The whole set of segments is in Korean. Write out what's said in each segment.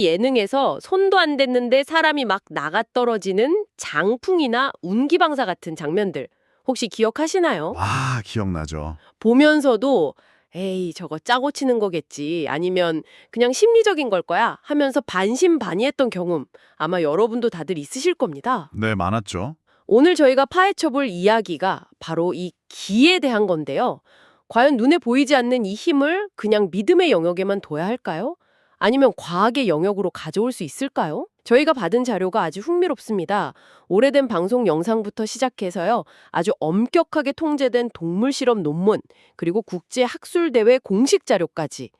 예능에서 손도 안 댔는데 사람이 막 나가 떨어지는 장풍이나 운기방사 같은 장면들 혹시 기억하시나요? 와, 기억나죠. 보면서도 에이 저거 짜고 치는 거겠지 아니면 그냥 심리적인 걸 거야 하면서 반신반의했던 경험 아마 여러분도 다들 있으실 겁니다. 네, 많았죠. 오늘 저희가 파헤쳐볼 이야기가 바로 이 기에 대한 건데요. 과연 눈에 보이지 않는 이 힘을 그냥 믿음의 영역에만 둬야 할까요? 아니면 과학의 영역으로 가져올 수 있을까요? 저희가 받은 자료가 아주 흥미롭습니다. 오래된 방송 영상부터 시작해서요. 아주 엄격하게 통제된 동물 실험 논문, 그리고 국제 학술 대회 공식 자료까지.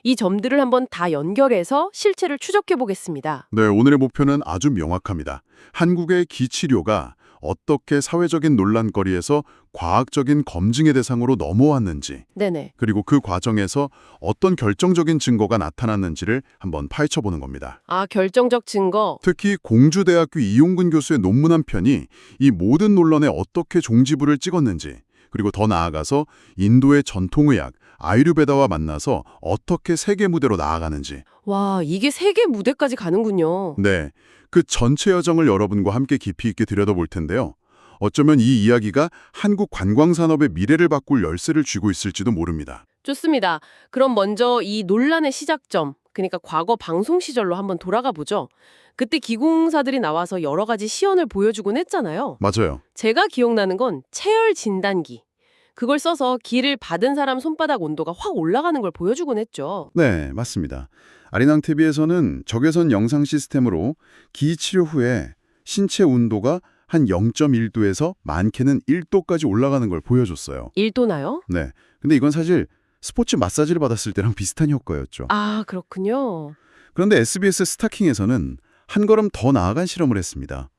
이 점들을 한번 다 연결해서 실체를 추적해 보겠습니다. 네, 오늘의 목표는 아주 명확합니다. 한국의 기치료가 어떻게 사회적인 논란거리에서 과학적인 검증의 대상으로 넘어왔는지, 네네. 그리고 그 과정에서 어떤 결정적인 증거가 나타났는지를 한번 파헤쳐보는 겁니다. 아, 결정적 증거. 특히 공주대학교 이용근 교수의 논문 한 편이 이 모든 논란에 어떻게 종지부를 찍었는지, 그리고 더 나아가서 인도의 전통의학, 아유르베다와 만나서 어떻게 세계 무대로 나아가는지, 와, 이게 세계 무대까지 가는군요. 네, 그 전체 여정을 여러분과 함께 깊이 있게 들여다볼 텐데요. 어쩌면 이 이야기가 한국 관광산업의 미래를 바꿀 열쇠를 쥐고 있을지도 모릅니다. 좋습니다. 그럼 먼저 이 논란의 시작점, 그러니까 과거 방송 시절로 한번 돌아가 보죠. 그때 기공사들이 나와서 여러 가지 시연을 보여주곤 했잖아요. 맞아요. 제가 기억나는 건 체열 진단기. 그걸 써서 기를 받은 사람 손바닥 온도가 확 올라가는 걸 보여주곤 했죠. 네, 맞습니다. 아리랑 TV에서는 적외선 영상 시스템으로 기 치료 후에 신체 온도가 한 0.1도에서 많게는 1도까지 올라가는 걸 보여줬어요. 1도나요? 네, 근데 이건 사실 스포츠 마사지를 받았을 때랑 비슷한 효과였죠. 아, 그렇군요. 그런데 SBS 스타킹에서는 한 걸음 더 나아간 실험을 했습니다.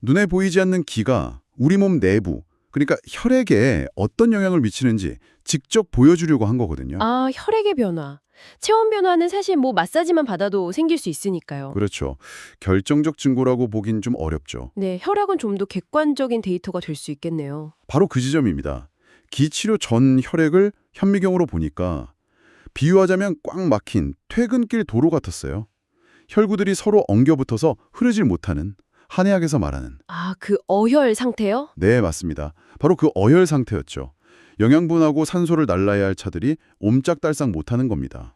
눈에 보이지 않는 기가 우리 몸 내부, 그러니까 혈액에 어떤 영향을 미치는지 직접 보여주려고 한 거거든요. 아, 혈액의 변화. 체온 변화는 사실 뭐 마사지만 받아도 생길 수 있으니까요. 그렇죠. 결정적 증거라고 보긴 좀 어렵죠. 네, 혈액은 좀 더 객관적인 데이터가 될 수 있겠네요. 바로 그 지점입니다. 기치료 전 혈액을 현미경으로 보니까 비유하자면 꽉 막힌 퇴근길 도로 같았어요. 혈구들이 서로 엉겨붙어서 흐르질 못하는, 한의학에서 말하는. 아, 그 어혈 상태요? 네, 맞습니다. 바로 그 어혈 상태였죠. 영양분하고 산소를 날라야 할 차들이 옴짝달싹 못하는 겁니다.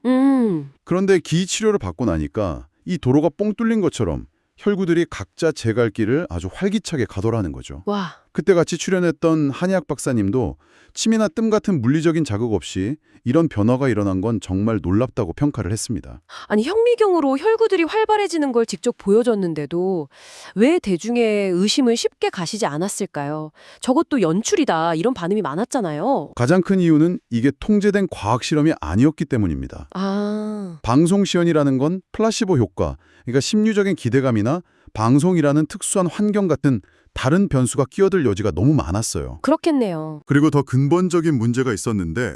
그런데 기치료를 받고 나니까 이 도로가 뻥 뚫린 것처럼 혈구들이 각자 제 갈 길을 아주 활기차게 가더라는 거죠. 와, 그때 같이 출연했던 한의학 박사님도 침이나 뜸 같은 물리적인 자극 없이 이런 변화가 일어난 건 정말 놀랍다고 평가를 했습니다. 아니 현미경으로 혈구들이 활발해지는 걸 직접 보여줬는데도 왜 대중의 의심을 쉽게 가시지 않았을까요? 저것도 연출이다 이런 반응이 많았잖아요. 가장 큰 이유는 이게 통제된 과학 실험이 아니었기 때문입니다. 아, 방송 시연이라는 건 플라시보 효과, 그러니까 심리적인 기대감이나 방송이라는 특수한 환경 같은 다른 변수가 끼어들 여지가 너무 많았어요. 그렇겠네요. 그리고 더 근본적인 문제가 있었는데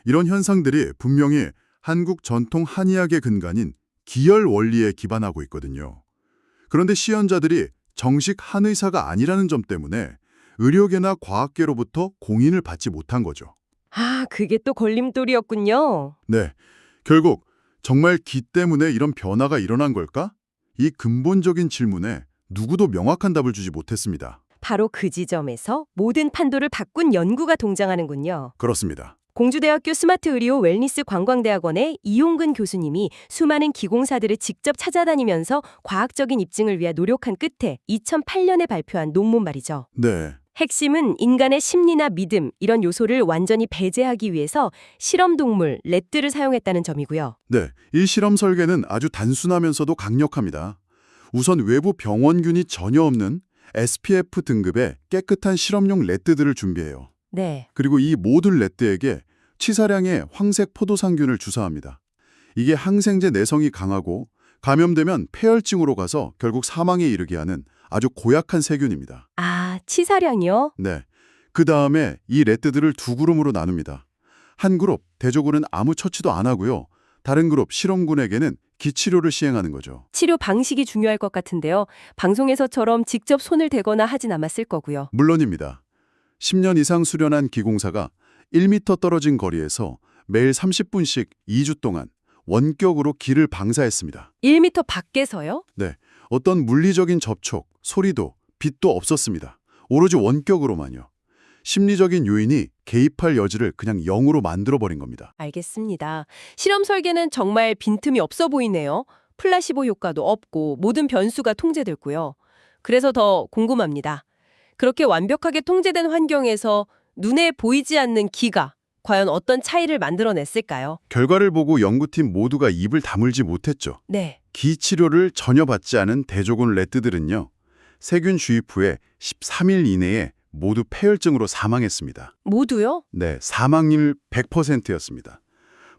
이런 현상들이 분명히 한국 전통 한의학의 근간인 기혈 원리에 기반하고 있거든요. 그런데 시연자들이 정식 한의사가 아니라는 점 때문에 의료계나 과학계로부터 공인을 받지 못한 거죠. 아, 그게 또 걸림돌이었군요. 네, 결국 정말 기 때문에 이런 변화가 일어난 걸까? 이 근본적인 질문에 누구도 명확한 답을 주지 못했습니다. 바로 그 지점에서 모든 판도를 바꾼 연구가 동장하는군요. 그렇습니다. 공주대학교 스마트 의료 웰니스 관광대학원의 이용근 교수님이 수많은 기공사들을 직접 찾아다니면서 과학적인 입증을 위해 노력한 끝에 2008년에 발표한 논문 말이죠. 네, 핵심은 인간의 심리나 믿음 이런 요소를 완전히 배제하기 위해서 실험동물, 렛들을 사용했다는 점이고요. 네, 이 실험 설계는 아주 단순하면서도 강력합니다. 우선 외부 병원균이 전혀 없는 SPF 등급의 깨끗한 실험용 렛들을 준비해요. 네. 그리고 이 모든 렛들에게 치사량의 황색 포도상균을 주사합니다. 이게 항생제 내성이 강하고 감염되면 폐혈증으로 가서 결국 사망에 이르게 하는 아주 고약한 세균입니다. 아, 치사량이요? 네. 그 다음에 이 렛들을 두 그룹으로 나눕니다. 한 그룹, 대조군은 아무 처치도 안 하고요. 다른 그룹, 실험군에게는 기치료를 시행하는 거죠. 치료 방식이 중요할 것 같은데요. 방송에서처럼 직접 손을 대거나 하진 않았을 거고요. 물론입니다. 10년 이상 수련한 기공사가 1m 떨어진 거리에서 매일 30분씩 2주 동안 원격으로 기를 방사했습니다. 1m 밖에서요? 네, 어떤 물리적인 접촉, 소리도, 빛도 없었습니다. 오로지 원격으로만요. 심리적인 요인이 개입할 여지를 그냥 0으로 만들어버린 겁니다. 알겠습니다. 실험 설계는 정말 빈틈이 없어 보이네요. 플라시보 효과도 없고 모든 변수가 통제됐고요. 그래서 더 궁금합니다. 그렇게 완벽하게 통제된 환경에서 눈에 보이지 않는 기가 과연 어떤 차이를 만들어냈을까요? 결과를 보고 연구팀 모두가 입을 다물지 못했죠. 네. 기 치료를 전혀 받지 않은 대조군 래뜨들은요. 세균 주입 후에 13일 이내에 모두 폐혈증으로 사망했습니다. 모두요? 네, 사망률 100%였습니다.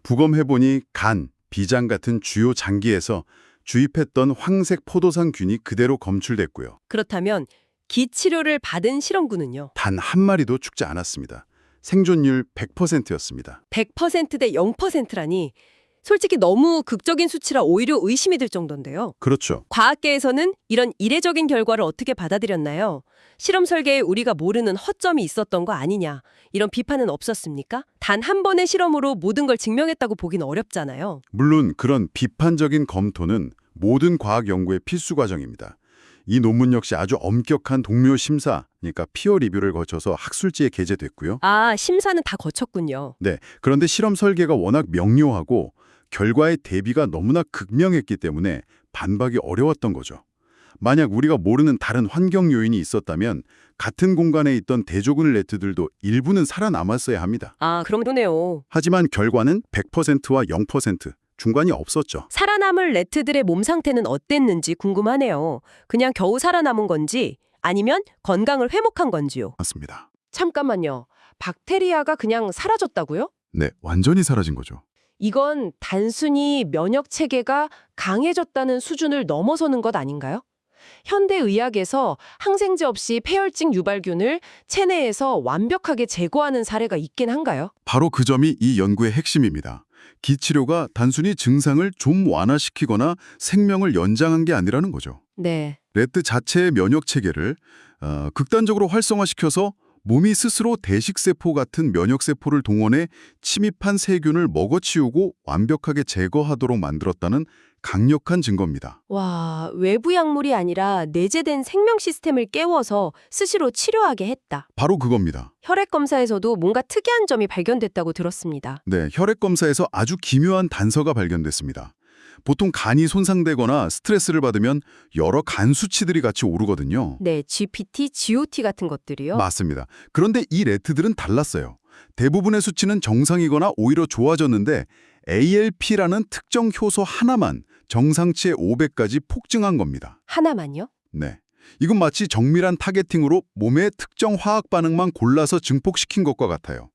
부검해보니 간, 비장 같은 주요 장기에서 주입했던 황색 포도상균이 그대로 검출됐고요. 그렇다면 기 치료를 받은 실험군은요? 단 한 마리도 죽지 않았습니다. 생존율 100%였습니다. 100% 대 0%라니 솔직히 너무 극적인 수치라 오히려 의심이 들 정도인데요. 그렇죠. 과학계에서는 이런 이례적인 결과를 어떻게 받아들였나요? 실험 설계에 우리가 모르는 허점이 있었던 거 아니냐, 이런 비판은 없었습니까? 단 한 번의 실험으로 모든 걸 증명했다고 보긴 어렵잖아요. 물론 그런 비판적인 검토는 모든 과학 연구의 필수 과정입니다. 이 논문 역시 아주 엄격한 동료 심사, 그러니까 피어 리뷰를 거쳐서 학술지에 게재됐고요. 아, 심사는 다 거쳤군요. 네, 그런데 실험 설계가 워낙 명료하고 결과의 대비가 너무나 극명했기 때문에 반박이 어려웠던 거죠. 만약 우리가 모르는 다른 환경 요인이 있었다면 같은 공간에 있던 대조군 래트들도 일부는 살아남았어야 합니다. 아, 그러네요. 하지만 결과는 100%와 0%, 중간이 없었죠. 살아남을 레트들의 몸 상태는 어땠는지 궁금하네요. 그냥 겨우 살아남은 건지 아니면 건강을 회복한 건지요. 맞습니다. 잠깐만요. 박테리아가 그냥 사라졌다고요? 네, 완전히 사라진 거죠. 이건 단순히 면역 체계가 강해졌다는 수준을 넘어서는 것 아닌가요? 현대 의학에서 항생제 없이 폐혈증 유발균을 체내에서 완벽하게 제거하는 사례가 있긴 한가요? 바로 그 점이 이 연구의 핵심입니다. 기치료가 단순히 증상을 좀 완화시키거나 생명을 연장한 게 아니라는 거죠. 네. 레트 자체의 면역 체계를 극단적으로 활성화시켜서 몸이 스스로 대식세포 같은 면역세포를 동원해 침입한 세균을 먹어치우고 완벽하게 제거하도록 만들었다는 강력한 증거입니다. 와, 외부 약물이 아니라 내재된 생명 시스템을 깨워서 스스로 치료하게 했다. 바로 그겁니다. 혈액 검사에서도 뭔가 특이한 점이 발견됐다고 들었습니다. 네, 혈액 검사에서 아주 기묘한 단서가 발견됐습니다. 보통 간이 손상되거나 스트레스를 받으면 여러 간 수치들이 같이 오르거든요. 네, GPT, GOT 같은 것들이요. 맞습니다. 그런데 이 레트들은 달랐어요. 대부분의 수치는 정상이거나 오히려 좋아졌는데 ALP라는 특정 효소 하나만 정상치의 500까지 폭증한 겁니다. 하나만요? 네. 이건 마치 정밀한 타겟팅으로 몸의 특정 화학 반응만 골라서 증폭시킨 것과 같아요.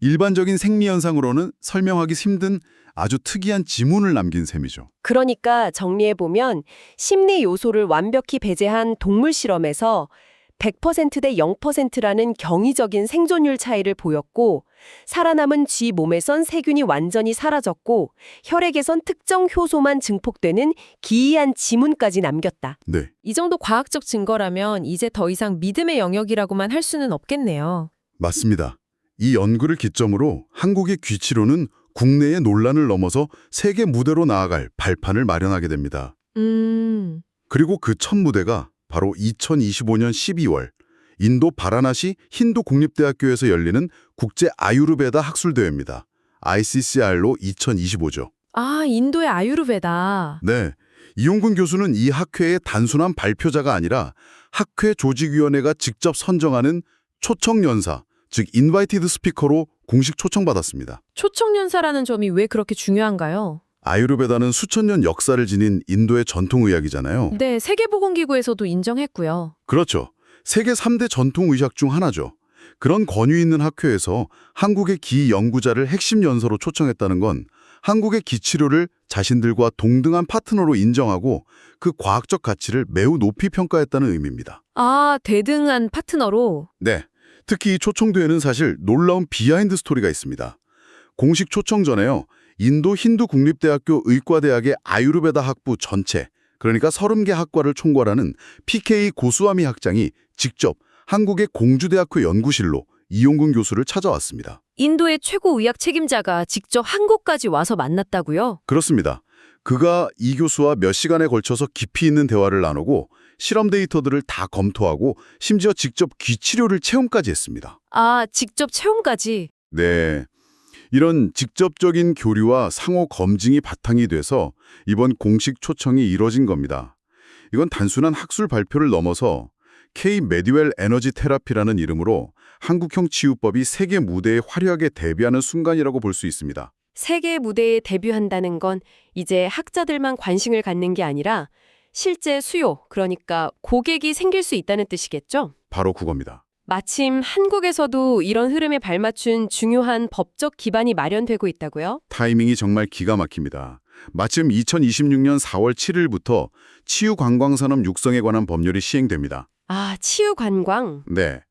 일반적인 생리현상으로는 설명하기 힘든 아주 특이한 지문을 남긴 셈이죠. 그러니까 정리해보면 심리 요소를 완벽히 배제한 동물 실험에서 100%대 0%라는 경이적인 생존율 차이를 보였고 살아남은 쥐 몸에선 세균이 완전히 사라졌고 혈액에선 특정 효소만 증폭되는 기이한 지문까지 남겼다. 네. 이 정도 과학적 증거라면 이제 더 이상 믿음의 영역이라고만 할 수는 없겠네요. 맞습니다. 이 연구를 기점으로 한국의 귀치료는 국내의 논란을 넘어서 세계 무대로 나아갈 발판을 마련하게 됩니다. 그리고 그 첫 무대가 바로 2025년 12월 인도 바라나시 힌두 국립대학교에서 열리는 국제 아유르베다 학술대회입니다. ICCR로 2025죠. 아, 인도의 아유르베다. 네, 이용근 교수는 이 학회의 단순한 발표자가 아니라 학회 조직위원회가 직접 선정하는 초청연사, 즉 인바이티드 스피커로 공식 초청받았습니다. 초청연사라는 점이 왜 그렇게 중요한가요? 아유르베다는 수천 년 역사를 지닌 인도의 전통의학이잖아요. 네, 세계보건기구에서도 인정했고요. 그렇죠. 세계 3대 전통의학 중 하나죠. 그런 권위 있는 학회에서 한국의 기 연구자를 핵심 연서로 초청했다는 건 한국의 기치료를 자신들과 동등한 파트너로 인정하고 그 과학적 가치를 매우 높이 평가했다는 의미입니다. 아, 대등한 파트너로? 네. 특히 이 초청대회는 사실 놀라운 비하인드 스토리가 있습니다. 공식 초청 전에요. 인도 힌두 국립대학교 의과대학의 아유르베다 학부 전체, 그러니까 30개 학과를 총괄하는 PK 고스와미 학장이 직접 한국의 공주대학교 연구실로 이용근 교수를 찾아왔습니다. 인도의 최고 의학 책임자가 직접 한국까지 와서 만났다고요? 그렇습니다. 그가 이 교수와 몇 시간에 걸쳐서 깊이 있는 대화를 나누고 실험 데이터들을 다 검토하고 심지어 직접 귀치료를 체험까지 했습니다. 아, 직접 체험까지. 네. 이런 직접적인 교류와 상호 검증이 바탕이 돼서 이번 공식 초청이 이뤄진 겁니다. 이건 단순한 학술 발표를 넘어서 K-메디웰 에너지 테라피라는 이름으로 한국형 치유법이 세계 무대에 화려하게 데뷔하는 순간이라고 볼 수 있습니다. 세계 무대에 데뷔한다는 건 이제 학자들만 관심을 갖는 게 아니라 실제 수요, 그러니까 고객이 생길 수 있다는 뜻이겠죠? 바로 그겁니다. 마침 한국에서도 이런 흐름에 발맞춘 중요한 법적 기반이 마련되고 있다고요? 타이밍이 정말 기가 막힙니다. 마침 2026년 4월 7일부터 치유관광산업 육성에 관한 법률이 시행됩니다. 아, 치유관광. 네.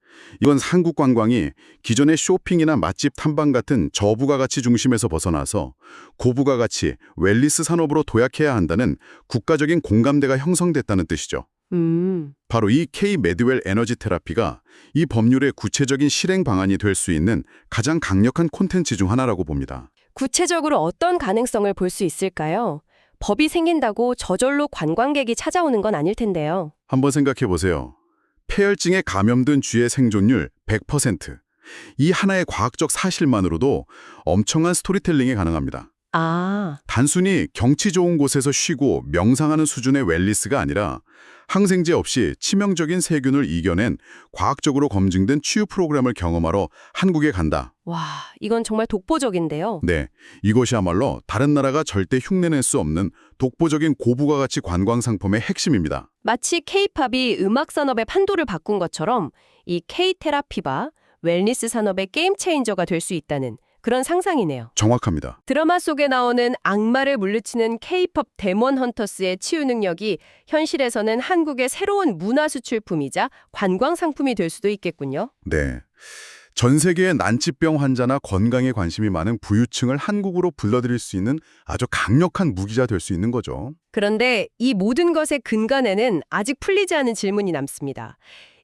이건 한국 관광이 기존의 쇼핑이나 맛집 탐방 같은 저부가가치 중심에서 벗어나서 고부가가치, 웰니스 산업으로 도약해야 한다는 국가적인 공감대가 형성됐다는 뜻이죠. 바로 이 K-메디웰 에너지 테라피가 이 법률의 구체적인 실행 방안이 될 수 있는 가장 강력한 콘텐츠 중 하나라고 봅니다. 구체적으로 어떤 가능성을 볼 수 있을까요? 법이 생긴다고 저절로 관광객이 찾아오는 건 아닐 텐데요. 한번 생각해 보세요. 폐혈증에 감염된 쥐의 생존율 100%. 이 하나의 과학적 사실만으로도 엄청난 스토리텔링이 가능합니다. 아, 단순히 경치 좋은 곳에서 쉬고 명상하는 수준의 웰니스가 아니라 항생제 없이 치명적인 세균을 이겨낸 과학적으로 검증된 치유 프로그램을 경험하러 한국에 간다. 와, 이건 정말 독보적인데요. 네, 이것이야말로 다른 나라가 절대 흉내낼 수 없는 독보적인 고부가가치 관광 상품의 핵심입니다. 마치 K-팝이 음악 산업의 판도를 바꾼 것처럼 이 K-테라피가 웰니스 산업의 게임 체인저가 될 수 있다는 그런 상상이네요. 정확합니다. 드라마 속에 나오는 악마를 물리치는 K-팝 데몬 헌터스의 치유 능력이 현실에서는 한국의 새로운 문화 수출품이자 관광 상품이 될 수도 있겠군요. 네. 전 세계의 난치병 환자나 건강에 관심이 많은 부유층을 한국으로 불러들일 수 있는 아주 강력한 무기가 될 수 있는 거죠. 그런데 이 모든 것의 근간에는 아직 풀리지 않은 질문이 남습니다.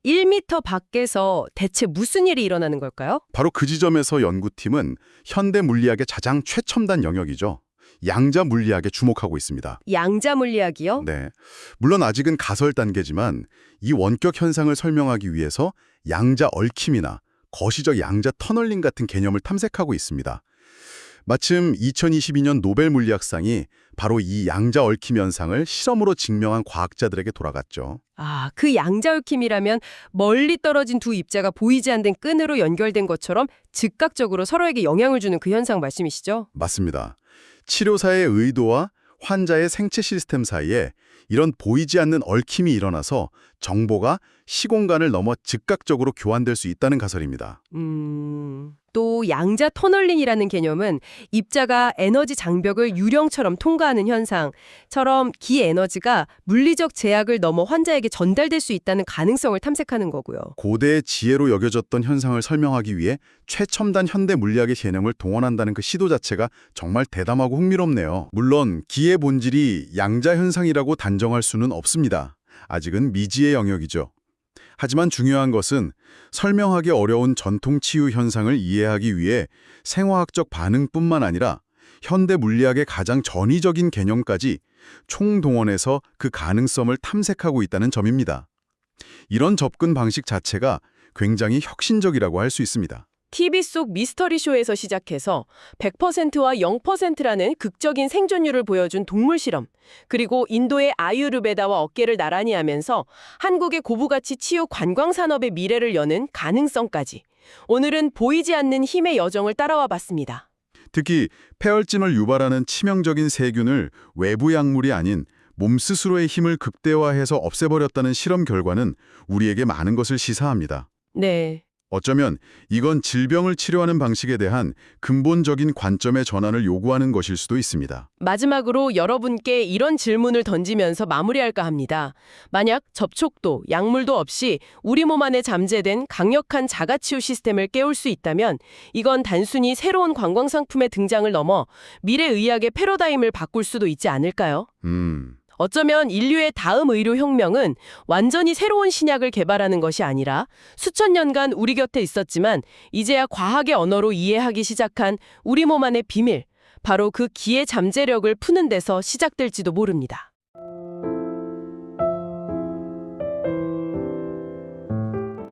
1m 밖에서 대체 무슨 일이 일어나는 걸까요? 바로 그 지점에서 연구팀은 현대 물리학의 가장 최첨단 영역이죠. 양자 물리학에 주목하고 있습니다. 양자 물리학이요? 네. 물론 아직은 가설 단계지만 이 원격 현상을 설명하기 위해서 양자 얽힘이나 거시적 양자 터널링 같은 개념을 탐색하고 있습니다. 마침 2022년 노벨 물리학상이 바로 이 양자 얽힘 현상을 실험으로 증명한 과학자들에게 돌아갔죠. 아, 그 양자 얽힘이라면 멀리 떨어진 두 입자가 보이지 않는 끈으로 연결된 것처럼 즉각적으로 서로에게 영향을 주는 그 현상 말씀이시죠? 맞습니다. 치료사의 의도와 환자의 생체 시스템 사이에 이런 보이지 않는 얽힘이 일어나서 정보가 시공간을 넘어 즉각적으로 교환될 수 있다는 가설입니다. 또 양자 터널링이라는 개념은 입자가 에너지 장벽을 유령처럼 통과하는 현상처럼 기 에너지가 물리적 제약을 넘어 환자에게 전달될 수 있다는 가능성을 탐색하는 거고요. 고대의 지혜로 여겨졌던 현상을 설명하기 위해 최첨단 현대 물리학의 개념을 동원한다는 그 시도 자체가 정말 대담하고 흥미롭네요. 물론 기의 본질이 양자 현상이라고 단정할 수는 없습니다. 아직은 미지의 영역이죠. 하지만 중요한 것은 설명하기 어려운 전통 치유 현상을 이해하기 위해 생화학적 반응뿐만 아니라 현대 물리학의 가장 전위적인 개념까지 총동원해서 그 가능성을 탐색하고 있다는 점입니다. 이런 접근 방식 자체가 굉장히 혁신적이라고 할 수 있습니다. TV 속 미스터리 쇼에서 시작해서 100%와 0%라는 극적인 생존율을 보여준 동물 실험, 그리고 인도의 아유르베다와 어깨를 나란히 하면서 한국의 고부가치 치유 관광 산업의 미래를 여는 가능성까지. 오늘은 보이지 않는 힘의 여정을 따라와 봤습니다. 특히 폐혈증을 유발하는 치명적인 세균을 외부 약물이 아닌 몸 스스로의 힘을 극대화해서 없애버렸다는 실험 결과는 우리에게 많은 것을 시사합니다. 네. 어쩌면 이건 질병을 치료하는 방식에 대한 근본적인 관점의 전환을 요구하는 것일 수도 있습니다. 마지막으로 여러분께 이런 질문을 던지면서 마무리할까 합니다. 만약 접촉도, 약물도 없이 우리 몸 안에 잠재된 강력한 자가치유 시스템을 깨울 수 있다면 이건 단순히 새로운 관광상품의 등장을 넘어 미래의학의 패러다임을 바꿀 수도 있지 않을까요? 어쩌면 인류의 다음 의료혁명은 완전히 새로운 신약을 개발하는 것이 아니라 수천 년간 우리 곁에 있었지만 이제야 과학의 언어로 이해하기 시작한 우리 몸 안의 비밀, 바로 그 기의 잠재력을 푸는 데서 시작될지도 모릅니다.